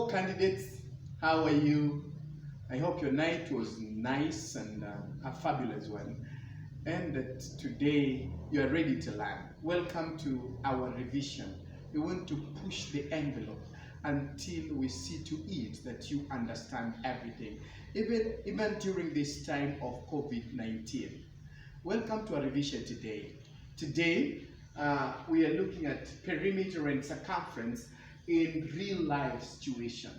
candidates, how are you? I hope your night was nice and a fabulous one, and that today you are ready to learn. Welcome to our revision. We want to push the envelope until we see to it that you understand everything, even during this time of COVID-19. Welcome to our revision today. Today, we are looking at perimeter and circumference in real life situation.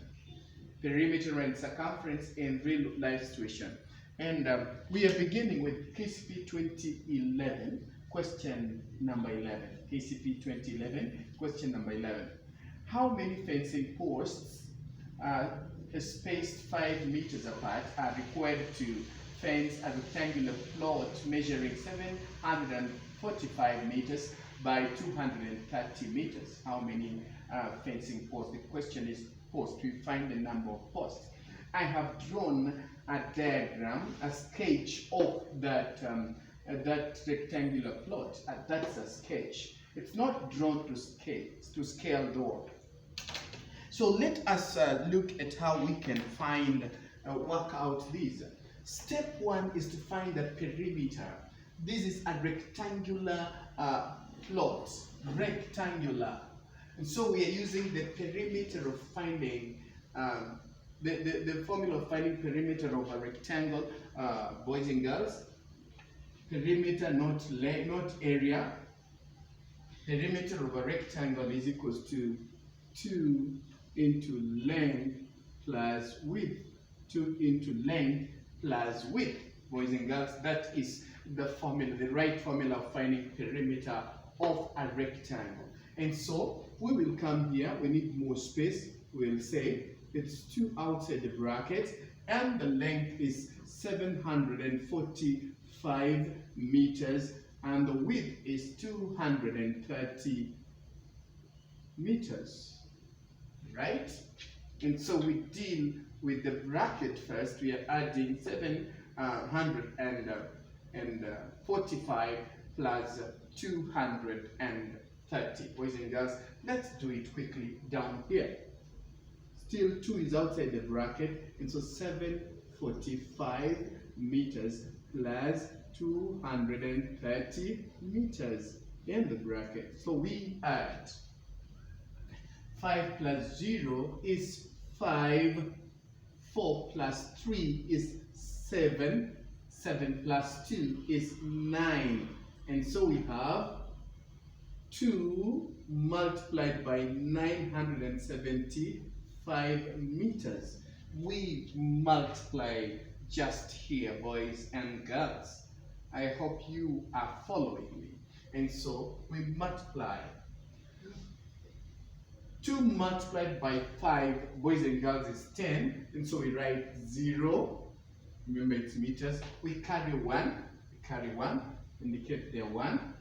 Perimeter and circumference in real life situation. And we are beginning with Kcpe 2011, question number 11. Kcpe 2011, question number 11. How many fencing posts spaced 5 meters apart are required to fence a rectangular plot measuring 745 meters by 230 meters? How many fencing posts? The question is posts. We find the number of posts. I have drawn a diagram, a sketch of that rectangular plot. That's a sketch. It's not drawn to scale though. So let us look at how we can work out these. Step 1 is to find the perimeter. This is a rectangular plot, rectangular. And so we are using the perimeter of finding, the formula of finding perimeter of a rectangle, boys and girls. Perimeter, not area. Perimeter of a rectangle is equals to 2 into length plus width. 2 into length plus width, boys and girls. That is the formula, the right formula of finding perimeter of a rectangle. And so we will come here, we need more space. We'll say it's 2 outside the bracket and the length is 745 meters and the width is 230 meters, right? And so we deal with the bracket first. We are adding 745 plus 230. Boys and girls, let's do it quickly down here. Still 2 is outside the bracket, and so 745 meters plus 230 meters in the bracket. So we add 5 plus 0 is 5, 4 plus 3 is 7, 7 plus 2 is 9. And so we have 2 multiplied by 975 meters. We multiply just here, boys and girls. I hope you are following me. And so we multiply. 2 multiplied by 5, boys and girls, is 10. And so we write 0. Remember it's meters. We carry 1. Indicate there 1.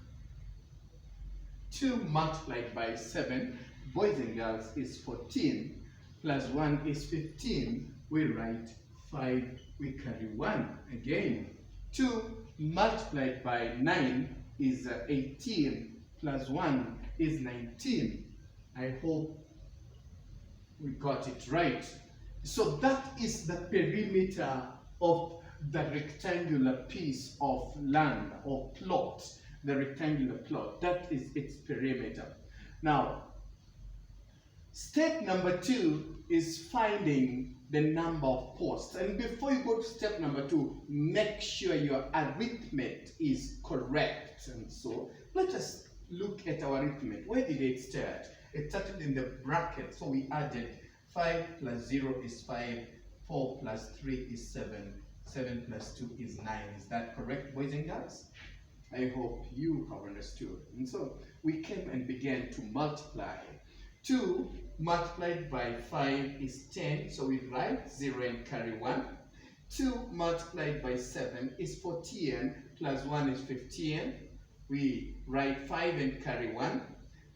2 multiplied by 7, boys and girls, is 14. Plus 1 is 15. We write 5. We carry 1 again. 2 multiplied by 9 is 18. Plus 1 is 19. I hope we got it right. So that is the perimeter of the rectangular piece of land or plot, the rectangular plot. That is its perimeter. Now, step number 2 is finding the number of posts. And before you go to step number 2, make sure your arithmetic is correct. And so let us look at our arithmetic. Where did it start? It started in the bracket, so we added 5 plus 0 is 5, 4 plus 3 is 7, 7 plus 2 is 9. Is that correct, boys and girls? I hope you have understood. And so we came and began to multiply. 2 multiplied by 5 is 10, so we write 0 and carry 1. 2 multiplied by 7 is 14, plus 1 is 15. We write 5 and carry 1.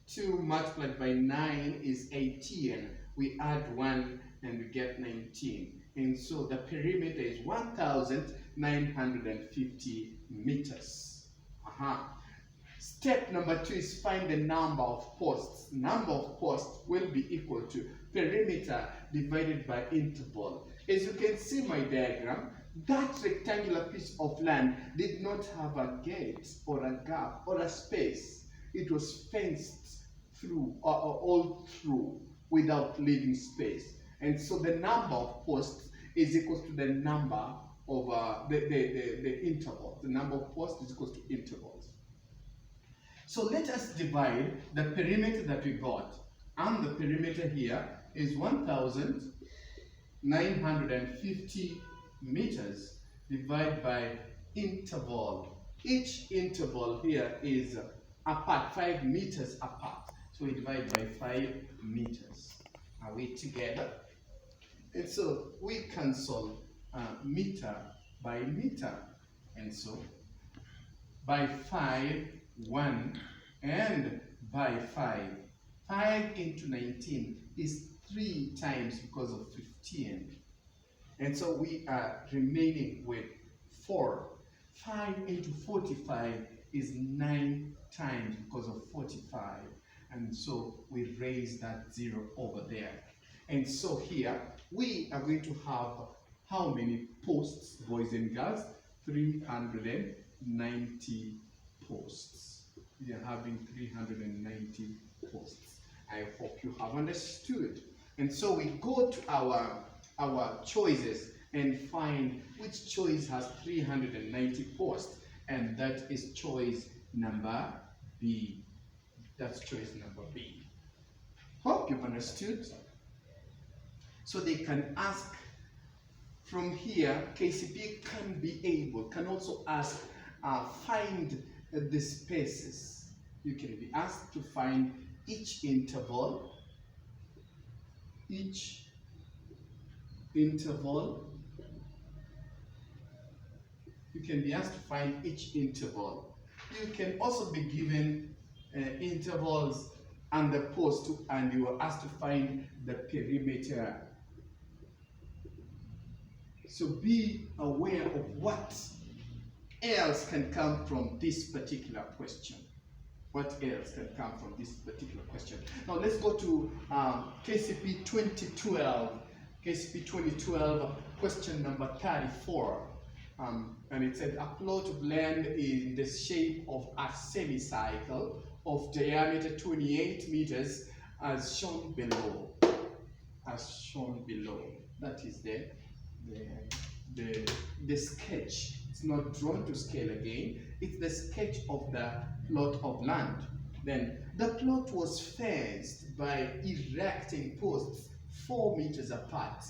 2 multiplied by 9 is 18. We add 1 and we get 19. And so the perimeter is 1,950 meters. Step number 2 is find the number of posts. Number of posts will be equal to perimeter divided by interval. As you can see my diagram, that rectangular piece of land did not have a gate or a gap or a space. It was fenced through all through without leaving space. And so the number of posts is equal to the number of the interval. The number of posts is equal to intervals. So let us divide the perimeter that we got. And the perimeter here is 1,950 meters divided by interval. Each interval here is apart, 5 meters apart. So we divide by 5 meters. Are we together? And so we cancel meter by meter. And so by 5, 1, and by 5. 5 into 19 is 3 times because of 15. And so we are remaining with 4. 5 into 45 is 9 times because of 45. And so we raise that 0 over there. And so here we are going to have how many posts, boys and girls? 390 posts. We are having 390 posts. I hope you have understood. And so we go to our choices and find which choice has 390 posts, and that is choice number B. That's choice number B. Hope you've understood. So they can ask from here, Kcpe can also ask, find the spaces. You can be asked to find each interval. Each interval. You can be asked to find each interval. You can also be given intervals and the post, and you are asked to find the perimeter. So be aware of what else can come from this particular question. What else can come from this particular question? Now let's go to Kcpe 2012. Kcpe 2012, question number 34. And it said a plot of land in the shape of a semicircle of diameter 28 meters as shown below. As shown below. That is the sketch. It's not drawn to scale again. It's the sketch of the plot of land. Then the plot was fenced by erecting posts 4 meters apart.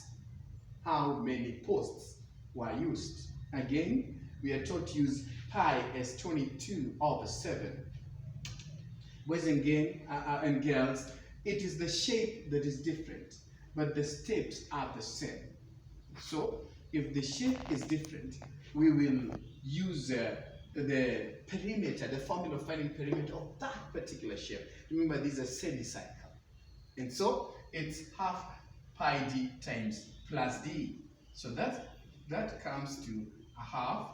How many posts were used? Again, we are taught to use pi as 22 over 7. Boys and girls, it is the shape that is different, but the steps are the same. So, if the shape is different, we will use the perimeter, the formula of finding perimeter of that particular shape. Remember, this is a semicircle. And so, it's half pi d times plus d. So that comes to a half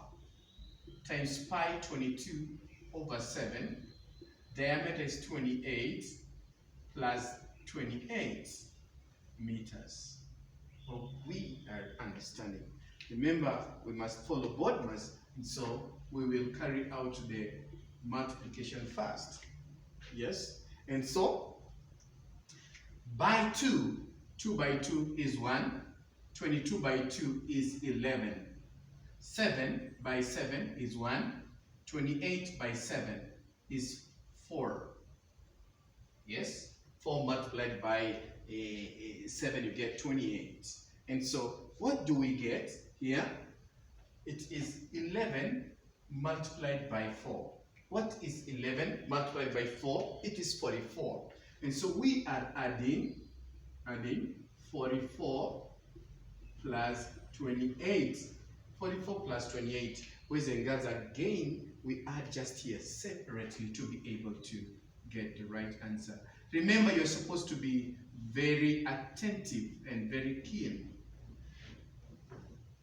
times pi 22 over 7. Diameter is 28 plus 28 meters. Well, we are understanding. Remember, we must follow BODMAS, and so we will carry out the multiplication first. Yes? And so, by 2, 2 by 2 is 1, 22 by 2 is 11, 7 by 7 is 1, 28 by 7 is 4. Yes? 4 multiplied by 7, you get 28. And so, what do we get here? It is 11 multiplied by 4. What is 11 multiplied by 4? It is 44. And so, we are adding 44 plus 28. 44 plus 28. Boys and girls, again, we add just here separately to be able to get the right answer. Remember, you're supposed to be very attentive and very keen.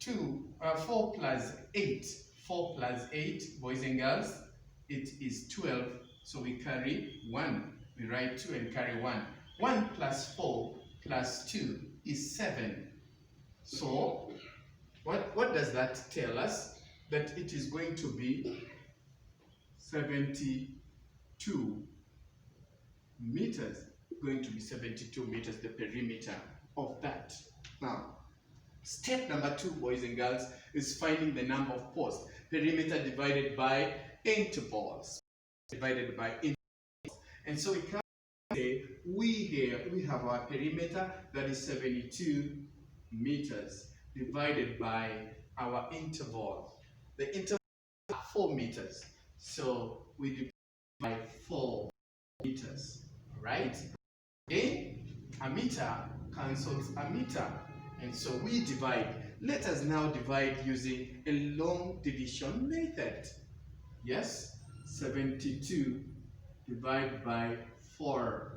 4 plus 8. 4 plus 8, boys and girls, it is 12. So we carry 1. We write 2 and carry 1. 1 plus 4 plus 2 is 7. So, what does that tell us? That it is going to be 72 meters. Going to be 72 meters, the perimeter of that. Now, step number 2, boys and girls, is finding the number of posts. Perimeter divided by intervals. Divided by intervals. And so we can say we have our perimeter that is 72 meters divided by our interval. The interval is 4 meters. So we divide by 4 meters. Right? Again, a meter cancels a meter. And so we divide. Let us now divide using a long division method. Yes? 72 divided by 4.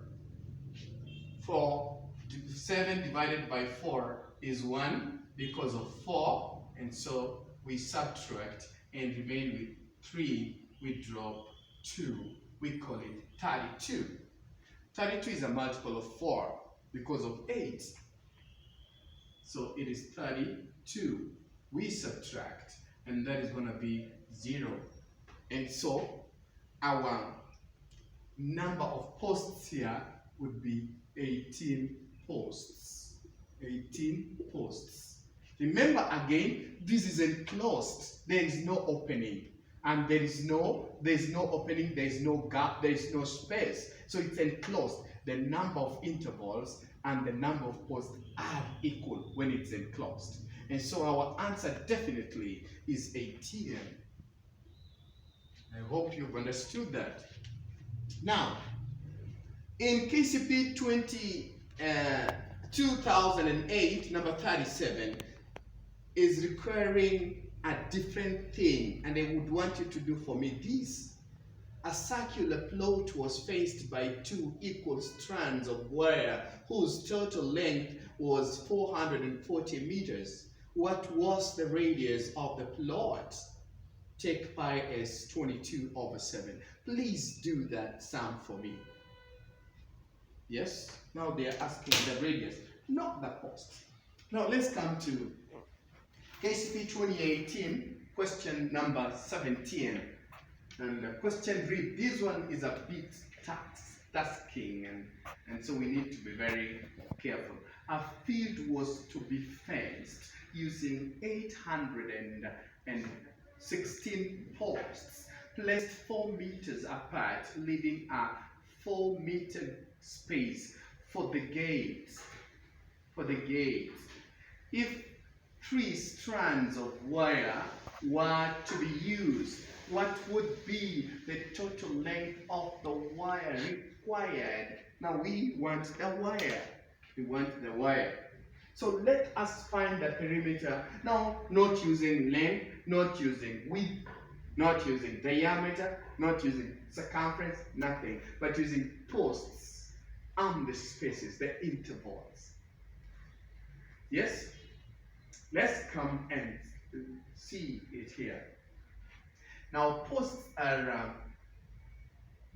7 divided by 4 is 1 because of 4. And so we subtract and remain with 3. We drop 2. We call it 32. 32 is a multiple of 4 because of 8. So it is 32. We subtract, and that is going to be 0. And so our number of posts here would be 18 posts. 18 posts. Remember again, this is enclosed. There is no opening. And there is no opening, there is no gap, there is no space. So it's enclosed. The number of intervals and the number of posts are equal when it's enclosed. And so our answer definitely is 18. I hope you've understood that. Now, in Kcpe 2008, number 37 is requiring a different thing, and I would want you to do for me this. A circular plot was faced by 2 equal strands of wire whose total length was 440 meters. What was the radius of the plot? Take pi as 22/7. Please do that sum for me. Yes? Now they are asking the radius, not the post. Now let's come to Kcpe 2018, question number 17. And the question read, this one is a bit tasking, and so we need to be very careful. A field was to be fenced using 816 posts placed 4 meters apart, leaving a 4-meter space for the gates. If 3 strands of wire were to be used, what would be the total length of the wire required? Now we want the wire. We want the wire. So let us find the perimeter. Now, not using length, not using width, not using diameter, not using circumference, nothing, but using posts and the spaces, the intervals. Yes? Let's come and see it here. Now, posts are,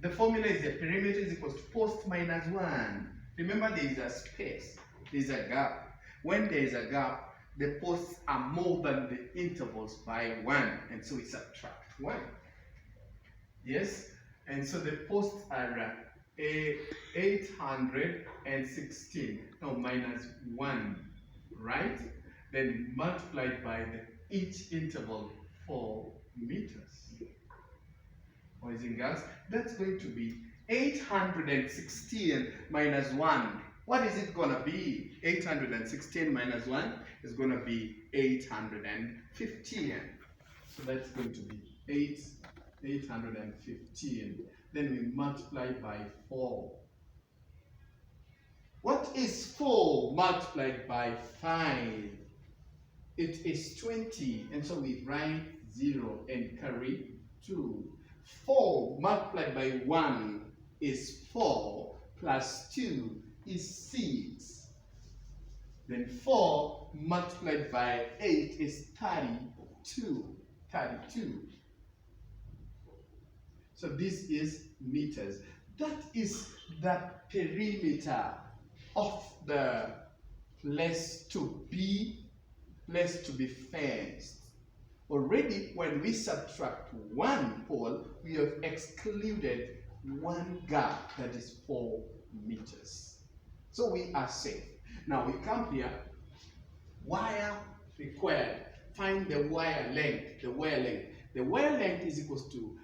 the formula is the perimeter is equal to post minus 1. Remember, there is a space, there is a gap. When there is a gap, the posts are more than the intervals by 1, and so we subtract 1. Yes? And so the posts are 816. Now, minus 1, right? Then multiplied by each interval 4 meters. Boys and girls, that's going to be 816 minus 1. What is it going to be? 816 minus 1 is going to be 815. So that's going to be 815. Then we multiply by 4. What is 4 multiplied by 5? It is 20. And so we write 0 and carry 2. 4 multiplied by 1 is 4 plus 2 is 6. Then 4 multiplied by 8 is 32. 32. So this is meters. That is the perimeter. of the place to be fenced. Already, when we subtract one pole, we have excluded one gap, that is 4 meters. So we are safe. Now we come here, wire required. Find the wire length, the wire length. The wire length is equals to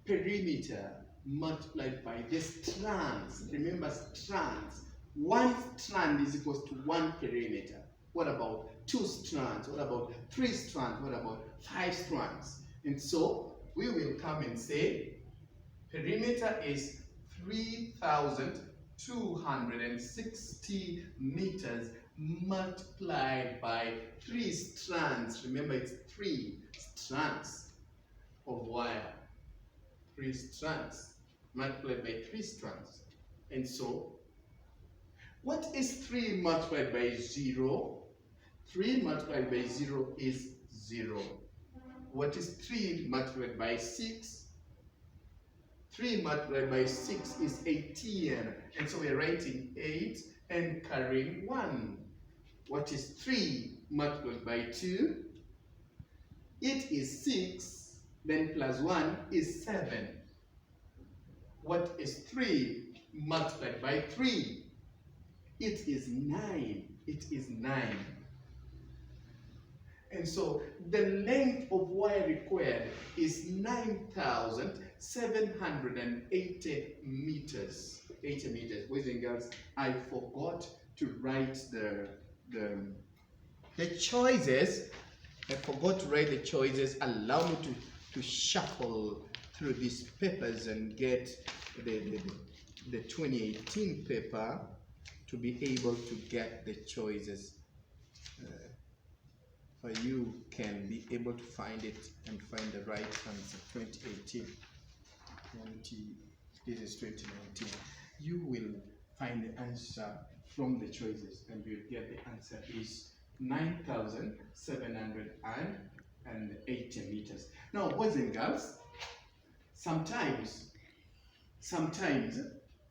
perimeter multiplied by the strands. Remember strands. One strand is equals to 1 perimeter. What about 2 strands? What about 3 strands? What about 5 strands? And so we will come and say perimeter is 3,260 meters multiplied by 3 strands. Remember, it's 3 strands of wire. 3 strands multiplied by 3 strands. And so, what is 3 multiplied by 0? 3 multiplied by 0 is 0. What is 3 multiplied by 6? 3 multiplied by 6 is 18. And so we're writing 8 and carrying 1. What is 3 multiplied by 2? It is 6. Then plus 1 is 7. What is 3 multiplied by 3? It is 9. It is 9. And so the length of wire required is 9,780 meters. 80 meters. Boys and girls, I forgot to write the choices. I forgot to write the choices. Allow me to shuffle through these papers and get the 2018 paper to be able to get the choices. For you can be able to find it and find the right answer. 2018. This is 2019. You will find the answer from the choices and you'll get the answer is 9,780 meters. Now, boys and girls, sometimes,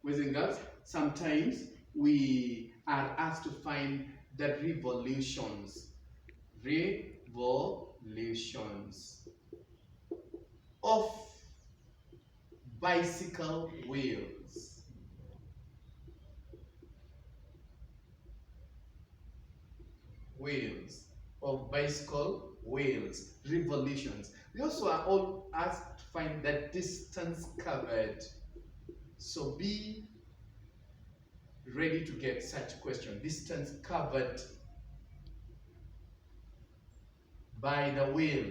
boys and girls, sometimes we are asked to find the revolutions of bicycle wheels. Of bicycle wheels, revolutions. We also are all asked to find the distance covered. So be ready to get such question. Distance covered by the wheel.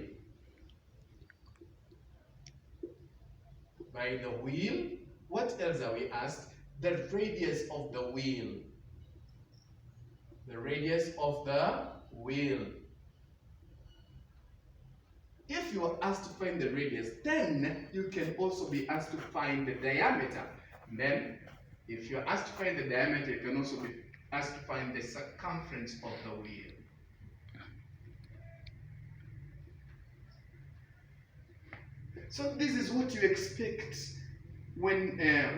By the wheel. What else are we asked? The radius of the wheel. The radius of the wheel. If you are asked to find the radius, then you can also be asked to find the diameter. And then, if you are asked to find the diameter, you can also be asked to find the circumference of the wheel. So this is what you expect when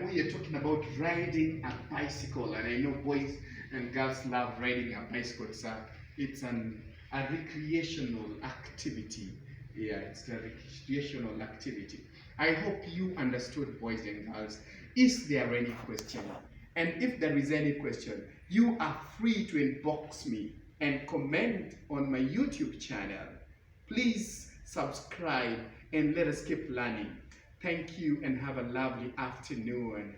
we are talking about riding a bicycle. And I know boys and girls love riding a bicycle. It's a recreational activity. Yeah, it's a recreational activity. I hope you understood, boys and girls. Is there any question? And if there is any question, you are free to inbox me and comment on my YouTube channel. Please subscribe and let us keep learning. Thank you and have a lovely afternoon.